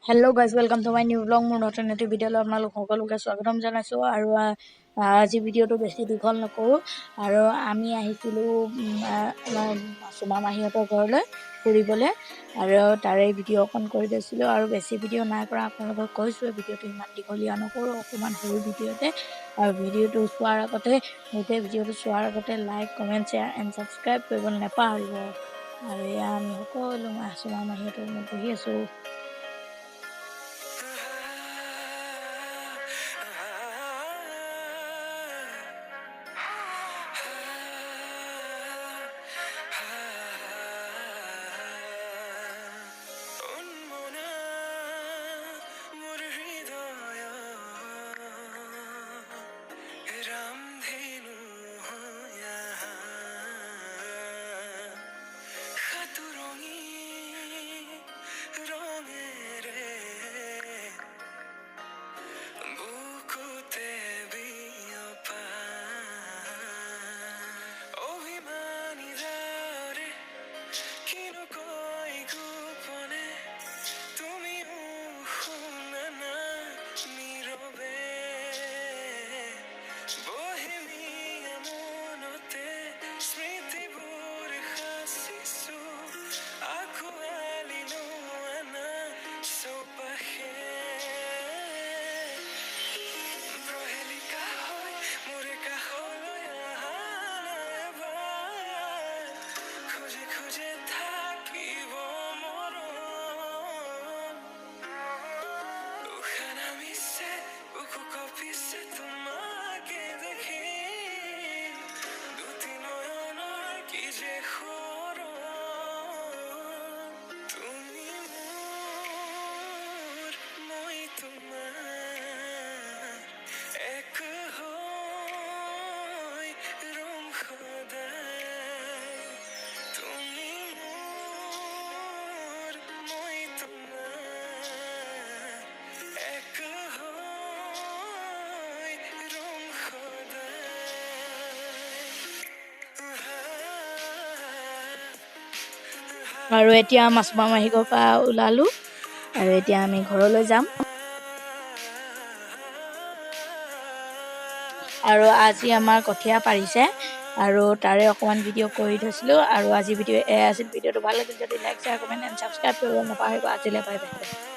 Hello' guys welcome to my new blog. মোৰ নতুন এটি ভিডিঅ'লৈ আপোনালোক সকলোকে স্বাগতম জনাইছোঁ। আৰু আজি ভিডিঅ'টো বেছি দীঘল নকৰোঁ। আৰু আমি আহিছিলোঁ আমাৰ চুমা মাহীহঁতৰ ঘৰলৈ ফুৰিবলৈ, আৰু তাৰে ভিডিঅ' অকণ কৰি দিছিলোঁ। আৰু বেছি ভিডিঅ' নাই কৰা, আপোনালোকক কৈছোঁ ভিডিঅ'টো ইমান দীঘলীয়া নকৰোঁ, অকণমান সৰু ভিডিঅ'তে। আৰু ভিডিঅ'টো চোৱাৰ আগতে গোটেই ভিডিঅ'টো চোৱাৰ আগতে like, comment, share and subscribe কৰিব নাপাহৰিব। আৰু এয়া আমি সকলো চুমা মাহীহঁতৰ ৰুমত বহি আছোঁ। আৰু এতিয়া চুমা মাহী ঘৰৰ পৰা ওলালোঁ, আৰু এতিয়া আমি ঘৰলৈ যাম। আৰু আজি আমাৰ কঠীয়া পাৰিছে, আৰু তাৰে অকণমান ভিডিঅ' কৰি থৈছিলোঁ। আৰু আজি ভিডিঅ' এয়া আছিল। ভিডিঅ'টো ভাল লাগিল যদি like, share, comment and subscribe কৰিব নাপাহৰিব। আজিলৈ বাই বাই।